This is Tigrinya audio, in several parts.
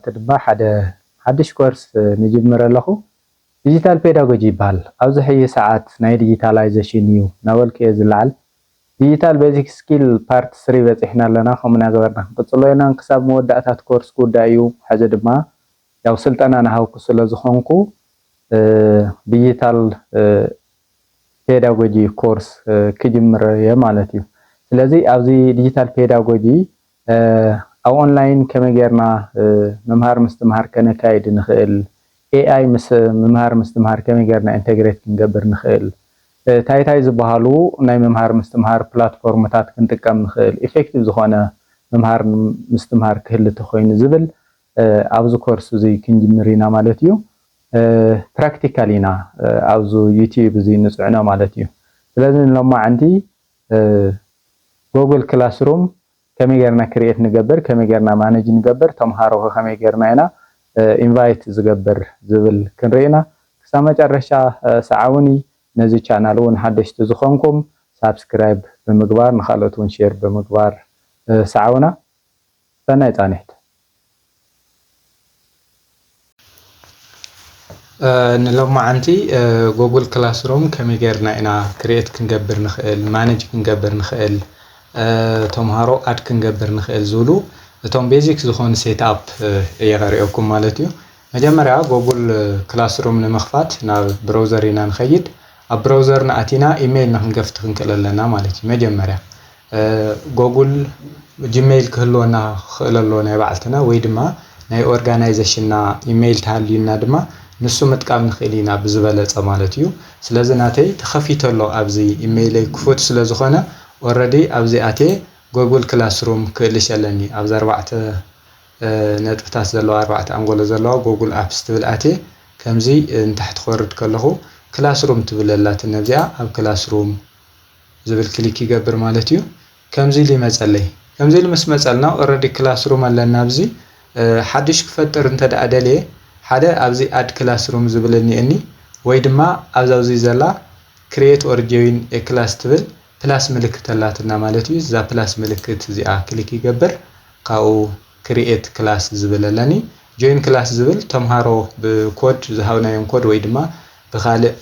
تدبا حدش كورس نجمر له ديجيتال بيداغوجي بال أو زحية ساعات ناي ديجيتاليزيشن يو ناول كيز العل ديجيتال بيزك سكيل بارت 3 بس إحنا لنا خمنا جبرنا قصلينا نكسب مودات كورس كودايو حاجة دما يا وصلت أنا هاو كسل زخونكو ديجيتال بيداغوجي كورس كجمر يا مالتيو ስለዚህ ኣብዚ ዲጂታል ፔዳጎጂ او اونلاين كما غيرنا ممهار مستمهار كنكايد نخيل AI مس ممهار مستمهار كما غيرنا انتجريت كنغبر نخيل تاي زبحالو ناي ممهار مستمهار بلاتفورمات كنتقام نخيل افكتيف زخونه ممهار مستمهار كهل تخوين زبل ابز كورس زي كنجمرينا مالتيو براكتيكالينا ابز يوتيوب زي نصعنا مالتيو ስለዚህ لما عندي جوجل كلاس روم كمي غيرنا كرييت نغبر كمي غيرنا مانج نغبر تمهارو كمي غيرنا انا انفايت زغبر زبل كنرينا كسامه مጨረሻ ساعوني نزي چانالون حدشت زخونكم سبسكرايب بمغبار نخالوتون شير بمغبار ساعونا سناي صانحت نلوما انتي جوجل كلاس روم كمي غيرنا انا كرييت كنغبر نخيل مانج كنغبر نخيل تمهارو اد كنغبر نخيل زولو توم بيزيك زخون سيت اب يغريكم مالتيو مجمريا جوجل كلاس روم نمخفات نا براوزرينا نخيد اب براوزر ناتينا ايميل نخنغفت خنكللنا مالتي مجمريا جوجل جيميل كهلونا خللونا يبعثنا ويدما ناي اورغانايزيشننا ايميل تالينا دما نسو متقام نخيلينا بزبلص مالتيو سلازي ناتي تخفيتلو ابزي ايميلي كفوت سلازخونه already ابزي اتي جوجل كلاس روم كلشلني ابز 4 نطقታት زلوا 4 انغول زلوا جوجل ابس تبل اتي كمزي تحت خورد كلهو كلاس روم تبللات نبزيا اب كلاس روم زبل كليك يغبر مالتيو كمزي لي مصلي كمزي لي مسمصلنا already كلاس روم لنا ابزي حدش كفطر انت دادلي حدا ابزي اد كلاس روم زبلني اني ويدما ابزاوزي زلا create or join a class تبل بلاس ملكت لاتنا مالتي ذا بلاس ملكت زيا كليك يغبر قاو كرييت كلاس زبللني جوين كلاس زبل تمهارو بكود زهاونايم كود ويدما بخالق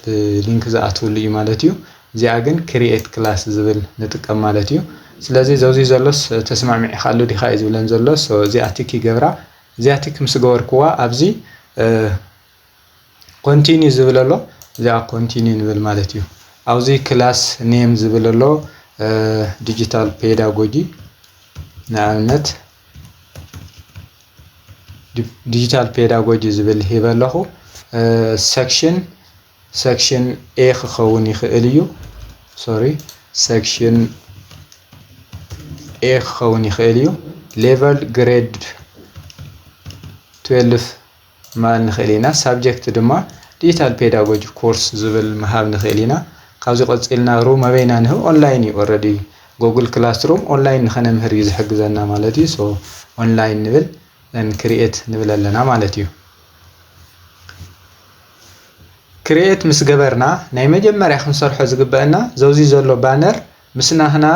لينك زاتولي مالتيو زيا غن كرييت كلاس زبل نتقم مالتيو ስለዚህ ዘውዚ ዘሎስ ተስማዕሚዕ ካሉ ዲኻ ይዝብለን ዘሎስ ዚአቲክ ይገብራ ዚአቲክ ምስገወርኩዋ ኣብዚ ኮንቲኒው ዝብለሎ ዚአ ኮንቲኒው ንብል ማለትዩ አውዚ ክላስ ኔም ዝብለሎ ዲጂታል ፔዳጎጂ ናነት ዲጂታል ፔዳጎጂ ዝብል ሂበለኹ section A ክኸውን ይኽእል እዩ ሶሪ section A ክኸውን ይኽእል እዩ level grade 12 ማል ንኽእሊና subject ድማ ዲጂታል ፔዳጎጂ ኮርስ ዝብል መሃብ ንኽእሊና ካብዚ ቆጽልና ሩ መበይና ነው ኦንላይን already Google Classroom ኦንላይን ንኸነምህር ይዝሕግዘና ማለት እዩ ሶ ኦንላይን ንብል and create ንብለለና ማለት እዩ create ምስ ገበርና ናይ መጀመርያ ክንሰርሖ ዝግበአና ዘውዚ ዘሎ ባነር ምስናህና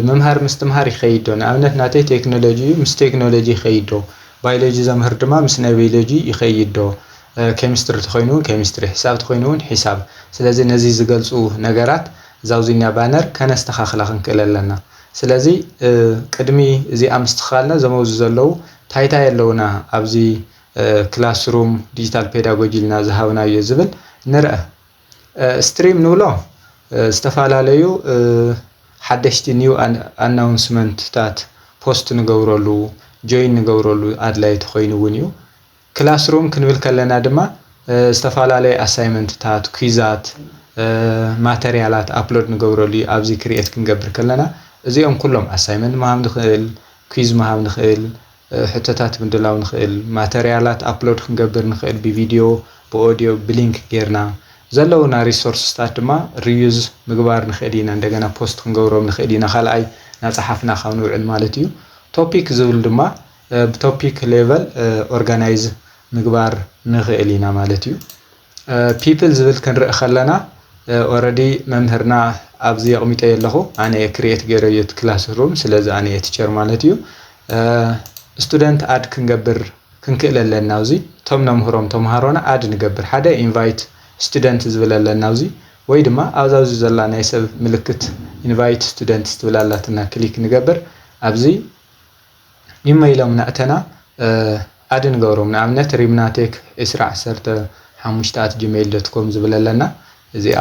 መምሃር ምስትምሃር ይኸይዶ ንኣብነት ናተይ ቴክኖሎጂ ምስ ቴክኖሎጂ ይኸይዶ ባዮሎጂ ዘምህር ድማ ምስ ናይ ባዮሎጂ ይኸይዶ ኬሚስትሪ ተኾይኑ ኬሚስትሪ ሒሳብ ተኾይኑ ሒሳብ ስለዚህ ነዚህ ዝገልጹ ነገራት ዛውዚኛ ባነር ከነስተኻኽላ ክንክለለና ስለዚህ ቅድሚ እዚ ኣምስትኻልና ዘመውዝ ዘለው ታይታ ያለውና ኣብዚ ክላስሩም ዲጂታል ፔዳጎጂ ልና ዝሃብናዮ ዝብል ንርአ ስትሪም ንብሎ ዝተፋላለዩ ሓደሽቲ ኒው ኣናውንስመንትታት ፖስት ንገብረሉ ጆይን ንገብረሉ ኣድላይ ተኾይኑውን እዩ ክላስሩም ክንብል ከለና ድማ ዝተፋላለዩ ኣሳይመንትታት ኩዊዛት ማተሪያላት ኣፕሎድ ንገብረሉ ኣብዚ ክሪኤት ክንገብር ከለና እዚኦም ኩሎም ኣሳይመንት መሃብ ንኽእል ኩዊዝ መሃብ ንኽእል ሕቶታት ምድላው ንኽእል ማተሪያላት ኣፕሎድ ክንገብር ንኽእል ብቪዲዮ ብኦዲዮ ብሊንክ ጌርና ዘለውና ሪሶርስታት ድማ ሪዩዝ ምግባር ንኽእል ኢና እንደገና ፖስት ክንገብሮም ንኽእል ኢና ካልኣይ ናጽሓፍና ካብ ንውዕል ማለት እዩ ቶፒክ ዝብል ድማ ብቶፒክ ሌቨል ኦርጋናይዝ ምግባር ንኽእል ኢና ማለት እዩ ፒፕል ዝብል ክንርኢ ከለና ኦሬዲ መምህርና ኣብዚ ኣቕሚጠ የለኹ ኣነ ክሪኤት ገይረየት ክላስሩም ስለዚ ኣነ ቲቸር ማለት እዩ ስቱደንት ኣድ ክንገብር ክንክእለለና ውዚ ቶም ነምህሮም ተምሃሮና አድ ንገብር ሓደ ኢንቫይት ስቱደንት ዝብለለና ውዚ ወይ ድማ ኣብዛውዚ ዘላ ናይ ሰብ ምልክት ኢንቫይት ስቱደንት ትብላላትና ክሊክ ንገብር ኣብዚ ኢሜይሎም ናእተና አድ ንገብሮም ንኣብነት ሪምናቴክ 2015@gmail.com ዝብለለና እዚኣ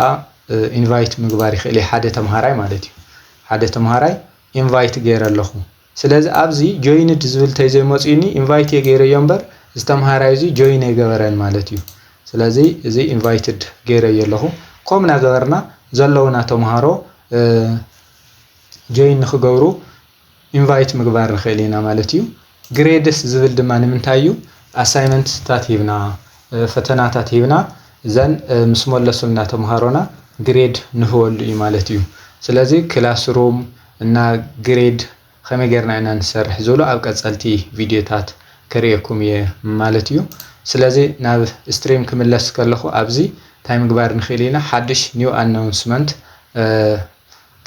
ኢንቫይት ምግባር ይኽእል ሓደ ተምሃራይ ማለት እዩ ሓደ ተምሃራይ ኢንቫይት ገይረ ኣለኹ ስለዚ ኣብዚ ጆይንድ ዝብል ተይዘይመጽኡኒ ኢንቫይት ገይረ እምበር ዝተምሃራይ እዚ ጆይን ይገበረን ማለት እዩ ስለዚ እዚ ኢንቫይትድ ገይረ ኣለኹ ከምና ገበርና ዘለውና ተምሃሮ ጆይን ንኽገብሩ ኢንቫይት ምግባር ንኽእል ኢና ማለት እዩ ግሬድስ ዝብል ድማ ንምንታይ እዩ ኣሳይመንትታት ሂብና ፈተናታት ሂብና ዘን ምስ መለሱልና ተምሃሮና ግሬድ ንህወሉ እዩ ማለት እዩ ስለዚ ክላስሩም እና ግሬድ ከመይ ጌርና ኢና ንሰርሕ ዝብሉ ኣብ ቀጸልቲ ቪድዮታት ከርእየኩም እየ ማለት እዩ ስለዚ ናብ ስትሪም ክምለስ ከለኹ ኣብዚ ታይ ምግባር ንኽእል ኢና ሓድሽ ኒው ኣናውንስመንት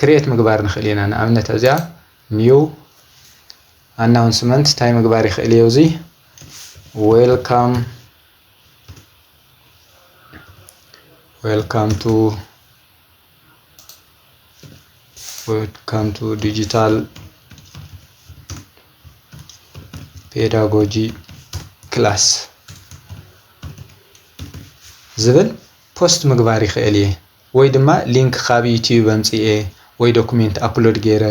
ክሬት ምግባር ንኽእል ኢና ንኣብነት እዚኣ ኒው announcement ታይ ምግባር ይኽእል እዩ እዚ welcome to digital pedagogy class ዝብል ፖስት ምግባር ይኽእል እዩ ወይ ድማ ሊንክ ካብ ዩቲዩብ ኣምጽኤ ወይ ዶክመንት ኣፕሎድ ገይረ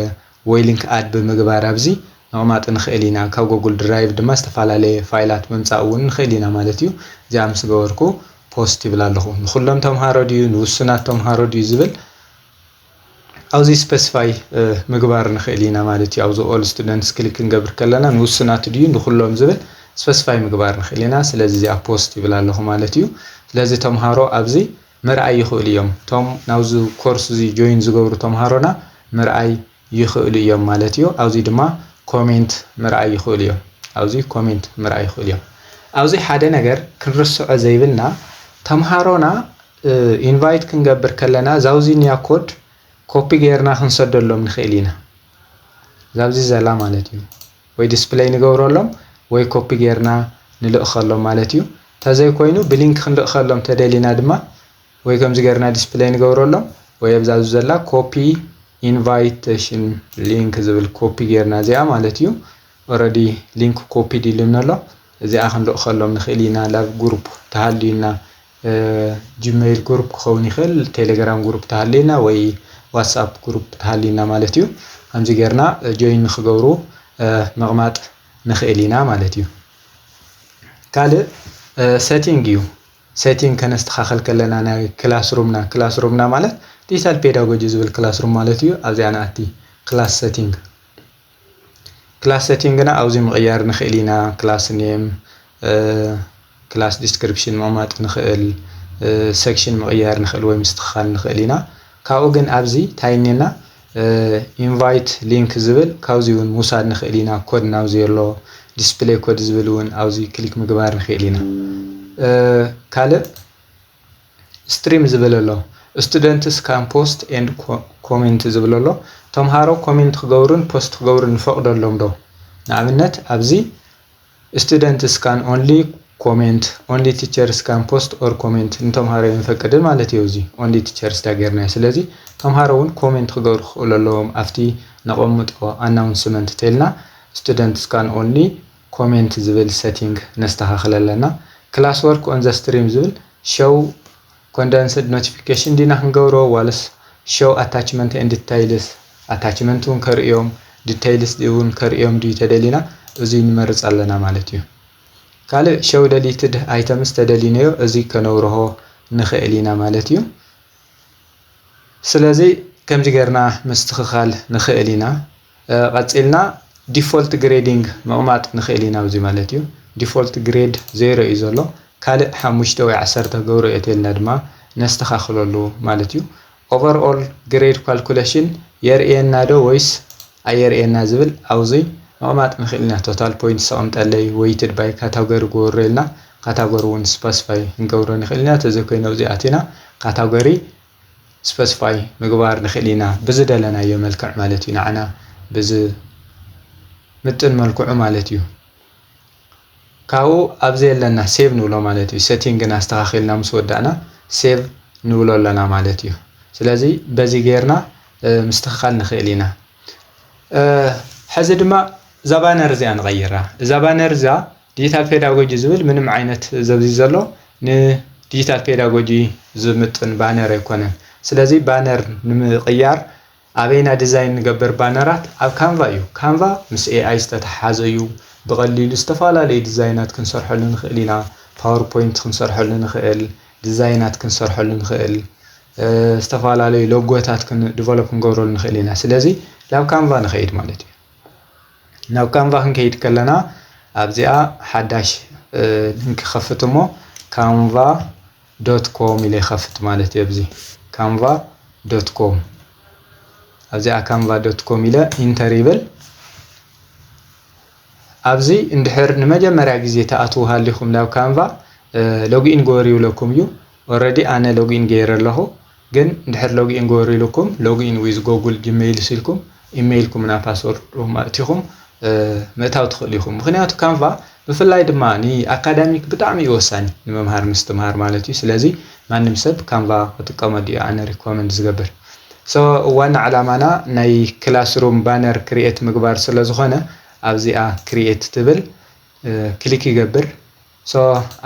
ወይ ሊንክ ኣድ ብምግባር ኣብዚ نعمات نخيلينا كاو جوجل درايف دما استفعلالي فايلات ممصاون نخيلينا مالتيو زي امس غوركو بوست يبلالخو نخلهم تمهارو ديو نوسنات تمهارو ديو زبل اوزي سبيسيفاي مغبار نخيلينا مالتيو اوزو اول ستودنتس كليك نغبر كلنا نوسنات ديو نخلهم زبل سبيسيفاي مغبار نخيلينا سلازي زي بوست يبلالخو مالتيو سلازي تمهارو ابزي مرعي يخول يوم توم ناوزو كورس زي جوين زغورو تمهارونا مرعي يخول يوم مالتيو اوزي دما ኮሜንት ምርአይ ይኽእል እዩ ኣብዚ ኮሜንት ምርአይ ይኽእል እዩ ኣብዚ ሓደ ነገር ክንርስዖ ዘይብልና ተምሃሮና ኢንቫይት ክንገብር ከለና ዛውዚንያ ኮድ ኮፒ ጌርና ክንሰደሎም ንኽእል ኢና ዛውዚ ዘላ ማለት እዩ ወይ ዲስፕሌይ ንገብረሎም ወይ ኮፒ ጌርና ንልእኸሎም ማለት እዩ ተዘይ ኮይኑ ብሊንክ ክንልእኸሎም ተደሊና ድማ ወይ ከምዚ ጌርና ዲስፕሌይ ንገብረሎም ወይ ኣብዛዙ ዘላ ኮፒ invitation link ዝብል ኮፒ ጌርና እዚኣ ማለት እዩ ኦሬዲ ሊንክ ኮፒ ዲልምናሎ እዚኣ ክንልእኸሎም ንኽእል ኢና ላብ ግሩፕ ተሃልዩና ጂሜይል ግሩፕ ክኸውን ይኽእል ቴሌግራም ግሩፕ ተሃልዩና ወይ ዋትስኣፕ ግሩፕ ተሃልዩና ማለት እዩ ከምዚ ጌርና ጆይን ንኽገብሩ መቕማጥ ንኽእል ኢና ማለት እዩ ካልእ ሴቲንግ እዩ ሴቲንግ ከነስተኻኸል ከለና ናይ ክላስሩምና ማለት ዲጂታል ፔዳጎጂ ዝብል ክላስሩም ማለት እዩ ኣብዚ ኣና ኣቲ ክላስ ሴቲንግና ኣብዚ ምቕያር ንኽእል ኢና ክላስ ኔም ክላስ ዲስክሪፕሽን መቕማጥ ንኽእል ሴክሽን ምቕያር ንኽእል ወይ ምስትኽኻል ንኽእል ኢና ካብኡ ግን ኣብዚ ታይኒና ኢንቫይት ሊንክ ዝብል ካብዚ እውን ምውሳድ ንኽእል ኢና ኮድ ናብዚ ኣሎ ዲስፕሌይ ኮድ ዝብል እውን ኣብዚ ክሊክ ምግባር ንኽእል ኢና ካልእ ስትሪም ዝብል ኣሎ students can post and comment ዝብለሎ ተምሃሮ ኮሜንት ክገብሩን ፖስት ክገብሩን ንፈቅደሎም ዶ ንኣብነት ኣብዚ students can only comment only teachers can post or comment ንተምሃሮ ይፈቅድ ማለት እዩ እዚ only teachers ዳገርና ስለዚ ተምሃሮ እውን ኮሜንት ክገብሩ ክእለሎም ኣፍቲ ነቐምጦ ኣናውንስመንት ተልና students can only comment ዝብል ሴቲንግ ነስተኻኽለለና class work on the stream ዝብል show condensed notification ዲና ክንገብሮ ዋልስ show attachment and details attachment ውን ከርእዮም details ዲውን ከርእዮም ዲ ተደሊና እዚ ንመርጽ ኣለና ማለት እዩ ካልእ show deleted items ተደሊነዮ እዚ ከነውርሆ ንኽእል ኢና ማለት እዩ ስለዚ ከምዚ ጌርና ምስትኽኻል ንኽእል ኢና ቀፂልና ዲፎልት ግሬዲንግ መቕማጥ ንኽእል ኢና እዚ ማለት እዩ ዲፎልት ግሬድ 0 እዩ ዘሎ ካልእ 5 ወይ 10 ገብሮ እተልና ድማ ነስተኻኽለሉ ማለት እዩ ኦቨርኦል ግሬድ ካልኩሌሽን የርእየና ዶ ወይስ ኣየርእየና ዝብል ኣብዚ መቕማጥ ንኽእል ኢና ቶታል ፖይንት ሰቕምጠለይ ዌይትድ ባይ ካታጎሪ ጎወረልና ካታጎሪ እውን ስፔሲፋይ እንገብሮ ንኽእል ኢና ተዘኮይኖ እዚ ኣቲና ካታጎሪ ስፔሲፋይ ምግባር ንኽእል ኢና ብዝደለናዮ መልክዕ ማለት እዩ ንዓና ብዝ ምጥን መልክዑ ማለት እዩ ካው ኣብዘ ለና ሴቭ ንብሎ ማለት እዩ ሴቲንግና አስተኻኺልና ምስ ወዳእና ሴቭ ንብሎ ለና ማለት እዩ ስለዚ በዚ ጌርና ምስተኻኻል ንኽእል ኢና ሕዚ ድማ እዛ ባነር እዚኣ ንቐይራ እዛ ባነር እዚኣ ዲጂታል ፔዳጎጂ ዝብል ምንም ዓይነት ዘብዚ ዘሎ ንዲጂታል ፔዳጎጂ ዝምጥን ባነር ኣይኮነን ስለዚ ባነር ንምቕያር ኣበይና ዲዛይን ንገብር ባነራት ኣብ ካንቫ እዩ ካንቫ ምስ ኤአይ ዝተተሓሓዘ እዩ ብቐሊሉ ዝተፈላለዩ ዲዛይናት ክንሰርሐሉ ንኽእል ኢና ፓወርፖይንት ክንሰርሐሉ ንኽእል ዲዛይናት ክንሰርሐሉ ንኽእል ዝተፈላለዩ ሎጎታት ዲቨሎፕ ክንገብረሉ ንኽእል ኢና ስለዚ ናብ ካንቫ ንኸይድ ማለት እዩ ናብ ካንቫ ክንከይድ ከለና ኣብዚኣ ሓዳሽ ሊንክ ከፍት እሞ canva.com ኢለ ይኸፍት ማለት እዩ ኣብዚ canva.com ኣብዚኣ canva.com ኢለ ኢንተር ይብል ኣብዚ እንድሕር ንመጀመርያ ግዜ ተኣትዉ ሃሊኹም ናብ ካንቫ ሎጊን ገበሩ ይብለኩም እዩ ኦልሬዲ ኣነ ሎጊን ገይረ ኣለኹ ግን እንድሕር ሎጊን ገበሩ ይልኩም ሎጊን ዊዝ ጉግል ጂሜይል ሲልኩም ኢሜይልኩም እና ፓስወርድኩም ኣእቲኹም ምእታው ትኽእሉ ኢኹም ምክንያቱ ካንቫ ብፍላይ ድማ ንኣካዳሚክ ብጣዕሚ እዩ ወሳኒ ንመምሃር ምስትምሃር ማለት እዩ ስለዚ ማንም ሰብ ካንቫ ክጥቀመሉ እዩ ኣነ ሪኮመንድ ዝገብር ዋና ዓላማና ናይ ክላስሩም ባነር ክሪኤት ምግባር ስለ ዝኾነ ኣብዚኣ ክሪኤት ትብል ክሊክ ይገብር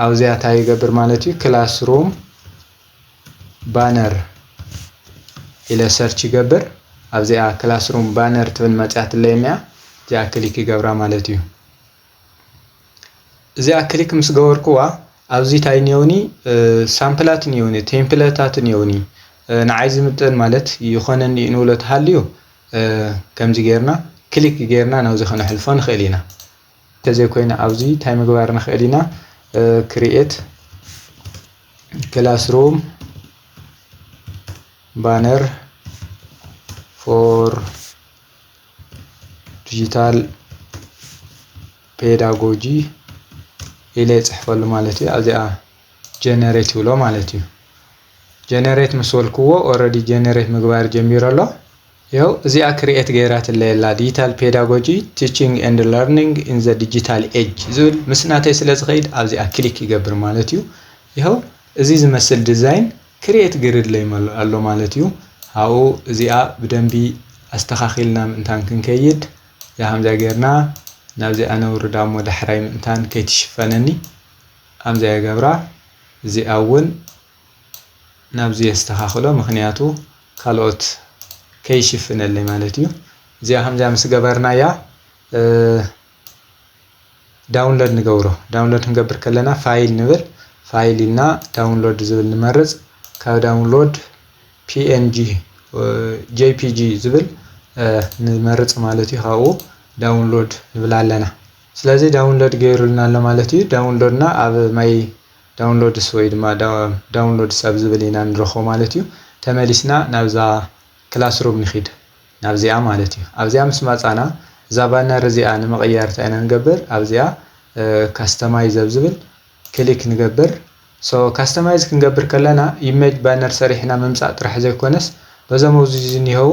ኣብዚኣ እንታይ ይገብር ማለት እዩ ክላስሩም ባነር ኢለ ሰርች ይገብር ኣብዚኣ ክላስሩም ባነር ትብል መፅያት ለይና እዚኣ ክሊክ ይገብራ ማለት እዩ እዚኣ ክሊክ ምስ ገበርኩዋ ኣብዚ እንታይ እኒአውኒ ሳምፕላት እኒአውኒ ቴምፕሌታት እኒአውኒ ንዓይ ዝምጥን ማለት ይኾነኒ ንብሎ ተሃልዩ ከምዚ ጌርና ክሊክ ጌርና ናብዚ ክነሕልፎ ንኽእል ኢና ተዘይኮይና ኣብዚ እንታይ ምግባር ንኽእል ኢና ክሪኤት ክላስሩም ባነር ፎር ዲጂታል ፔዳጎጂ ኢለ ይፅሕፈሉ ማለት እዩ ኣብዚኣ ጀነሬት ይብሎ ማለት እዩ ጀነሬት ምስ በልክዎ ኦልሬዲ ጀነሬት ምግባር ጀሚሩ ኣሎ ይኸው እዚኣ ክሪኤት ገይራት ለየላ ዲጂታል ፔዳጎጂ ቲቺንግ ኤንድ ለርኒንግ ኢን ዘ ዲጂታል ኤጅ ዝብል ምስ ናተይ ስለ ዝኸይድ ኣብዚኣ ክሊክ ይገብር ማለት እዩ ይኸው እዚ ዝመስል ዲዛይን ክሪኤት ገይርለይ ኣሎ ማለት እዩ ኣብኡ እዚኣ ብደንቢ ኣስተኻኺልና ምእንታን ክንከይድ ከምዚኣ ጌርና ናብዚኣ ነውርዳ እሞ ዳሕራይ ምእንታን ከይትሽፈነኒ ከምዚኣ ገብራ እዚኣ እውን ናብዚ የስተኻኽሎ ምክንያቱ ካልኦት ከይሽፍነለይ ማለት እዩ እዚኣ ከምዚኣ ምስ ገበርናያ ዳውንሎድ ንገብሮ ዳውንሎድ ክንገብር ከለና ፋይል ንብል ፋይል ኢልና ዳውንሎድ ዝብል ንመርፅ ካብ ዳውንሎድ png jpg ዝብል ንመርፅ ማለት እዩ ካብኡ ዳውንሎድ ንብል ኣለና ስለዚ ዳውንሎድ ገይሩልና ኣሎ ማለት እዩ ዳውንሎድና ኣብ ማይ ዳውንሎድስ ወይ ድማ ዳውንሎድስ ኣብ ዝብል ኢና ንረኽቦ ማለት እዩ ተመሊስና ናብዛ ክላስሩም ንኺድ ናብዚኣ ማለት እዩ ኣብዚኣ ምስ መፃና እዛ ባነር እዚኣ ንምቕያር እንታይ ኢና ንገብር ኣብዚኣ ካስተማይዝ ኣብ ዝብል ክሊክ ንገብር ካስተማይዝ ክንገብር ከለና ኢሜጅ ባነር ሰሪሕና ምምፃእ ጥራሕ ዘይኮነስ በዞም ኣብዚ ዝኒሄው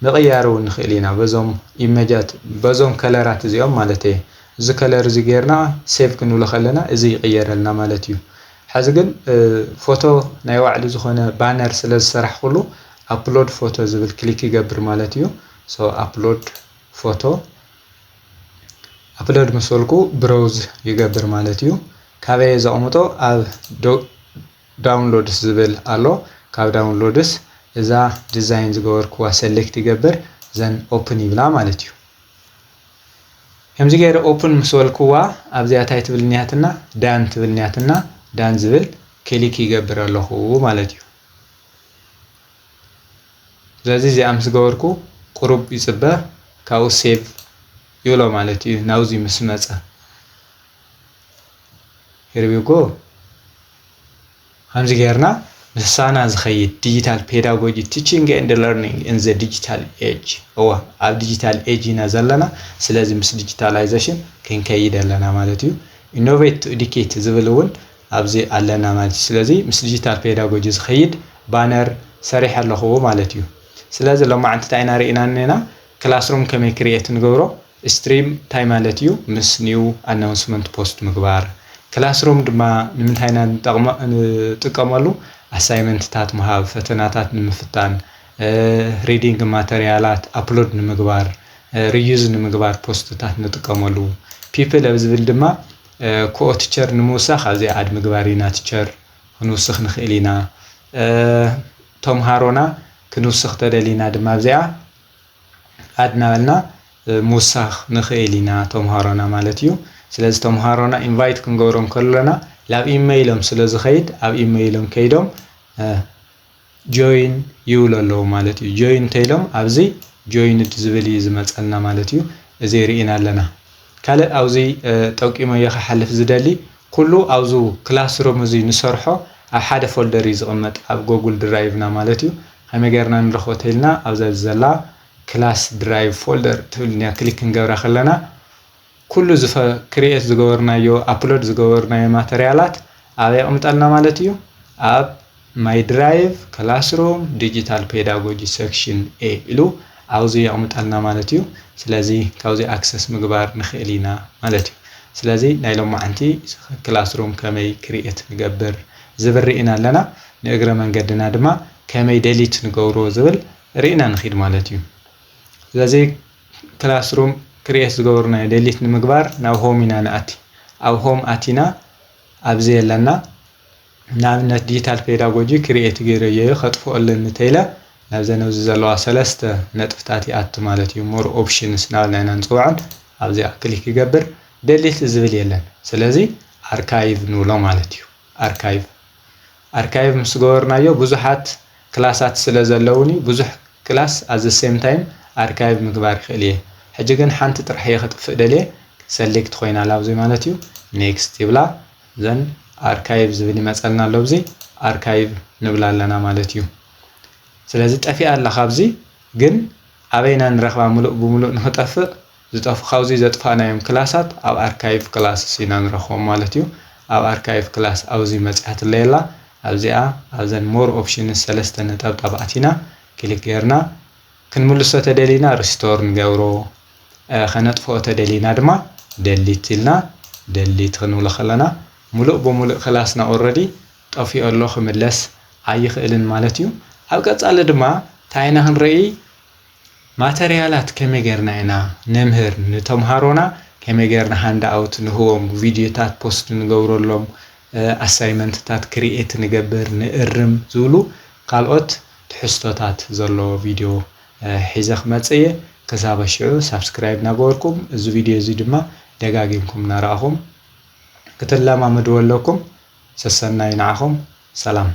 ምቕያር እውን ንኽእል ኢና በዞም ኢሜጃት በዞም ከለራት እዚኦም ማለት እየ እዚ ከለር እዚ ጌርና ሴቭ ክንብሎ ከለና እዚ ይቕየረልና ማለት እዩ ሕዚ ግን ፎቶ ናይ ባዕሉ ዝኾነ ባነር ስለ ዝሰራሕ ኩሉ ኣፕሎድ ፎቶ ዝብል ክሊክ ይገብር ማለት እዩ ኣፕሎድ ፎቶ ኣፕሎድ ምስ በልኩ ብሮውዝ ይገብር ማለት እዩ ካበየ ዘቕምጦ ኣብ ዳውንሎድስ ዝብል ኣሎ ካብ ዳውንሎድስ እዛ ዲዛይን ዝገበርክዋ ሰሌክት ይገብር ዘን ኦፕን ይብላ ማለት እዩ ከምዚ ገይረ ኦፕን ምስ በልክዋ ኣብዚኣ እንታይ ትብል ኒያትና ዳን ትብል ኒያትና ዳን ዝብል ክሊክ ይገብር ኣለኹ ማለት እዩ ስለዚ እዚኣ ምስ ገበርኩ ቁሩብ ይፅበ ካብኡ ሴቭ ይብሎ ማለት እዩ ናብዚ ምስ መፀ here we go ከምዚ ጌርና ምሳና ዝኸይድ ዲጂታል ፔዳጎጂ ቲቺንግ ኤንድ ለርኒንግ ኢን ዘ ዲጂታል ኤጅ ኣብ ዲጂታል ኤጅ ኢና ዘለና ስለዚ ምስ ዲጂታላይዜሽን ክንከይድ ኣለና ማለት እዩ ኢኖቬት ቱ ኤዱኬት ዝብል እውን ኣብዚ ኣለና ማለት እዩ ስለዚ ምስ ዲጂታል ፔዳጎጂ ዝኸይድ ባነር ሰሪሕ ኣለኹ ማለት እዩ ስለዚ ሎማዓንቲ እንታይ ኢና ርኢና ነና ክላስሩም ከመይ ክሪኤት ንገብሮ ستريم تايم مالتيو مس نيو اناونسمنت بوست مغبار كلاسروم دما نمنتاينا نطقمالو اساينمنت تات مهاب فتناتات نمفتان ريدينج ماتيريالات ابلود نمغبار ريوز نمغبار بوستات نطقمالو people ابزبل دما كو تيتشر نموسخ ازي اد مغبارينا تيتشر نوسخ نخيلينا تومهارونا كنوسخ تدلينا دما بزيا ادنالنا موسخ نخيلينا تومهارونا مالتيو ስለዚህ ተምሃሮና ኢንቫይት ክንገብሮም ከለና ላብ ኢሜይሎም ስለዚ ኸይድ ኣብ ኢሜይሎም ከይዶም ጆይን ይውለሎ ማለት እዩ ጆይን ተይሎም ኣብዚ ጆይንድ ዝብል ዝመጸልና ማለት እዩ እዚ ሪኢና ኣለና ካለ ኣብዚ ጠቂሞ ይኸሓልፍ ዝደሊ ኩሉ ኣብዙ ክላስሩም እዚ ንሰርሖ ኣብ ሓደ ፎልደር ይዝቕመጥ ኣብ ጉግል ድራይቭና ማለት እዩ ከመገርና ንረኽቦ ተይልና ኣብዛ ዘላ ክላስ ድራይቭ ፎልደር ትብልኛ ክሊክ ክንገብራ ከለና كل زفا كرييت زغورنايو ابلود زغورنايو ماتيريالات ابي قمطلنا مالتيو اب ماي درايف كلاسروم ديجيتال بيداغوجي سيكشن اي الو اوزي قمطلنا مالتيو سلازي كاوزي اكسس مغبار نخيلينا مالتيو سلازي نايلو معنتي كلاسروم كمي كرييت نغبر زبرينا لنا نغرا منغدنا دما كمي ديليت نغورو زبل رينا نخيد مالتيو سلازي كلاسروم كرييت زغورنا ديليت نمغبار ناو هومينا ناتي او هوم اتينا ابزي لنا نابنا ديجيتال بيداغوجي كرييت غيريه خطفو لن تيلا نابزنو زلوا سلسته نطفتاتي ات مالتي مور اوبشنز نالنا نصوعن ابزي كليك يغبر ديليت زبل يلن سلازي اركايف نولو مالتيو اركايف مسغورنايو بزحات كلاسات سلازلوني بزح كلاس از سيم تايم اركايف مغبار خليه حجيجن حانت طرحيه خطفق دلي سيلكت خوينا لابزي مالتيو نيكست يبلا زن اركايف زبلي مصلنا لابزي اركايف نبلا لنا مالتيو سلازي طفي الله خابزي جن ابينا نرخبا ملؤ بملؤ نطفق زطف خوزي زطفانايم كلاسات او اركايف كلاس سينا نرخو مالتيو او اركايف كلاس اوزي مصحت ليلا ابزيا ازن مور اوبشنز سلسته نطبطباتينا كليك غيرنا كنملسو تدلينا ريستور نغورو خنطفو تدلينا دما دليت لنا دليت خنول خلنا ملؤ بملؤ خلاصنا اوريدي طفي الله خملس ايخلن مالتيو اب قصال دما تاينا هنري ماتيريالات كميغرنا انا نمهر نتمهارونا كميغرنا هاند اوت نهوم فيديوتات بوست نغورولهم اساينمنت تات كرييت نغبر نرم زولو قالوت تحستوتات زلو فيديو حيزخ مصيه كسابشو سبسكرايب نغوركم እዚ ቪዲዮ እዚ ድማ ደጋጊምኩም ናራኹም ከተላማመዱ ወለኩም ሰሰናይ ንዓኹም ሰላም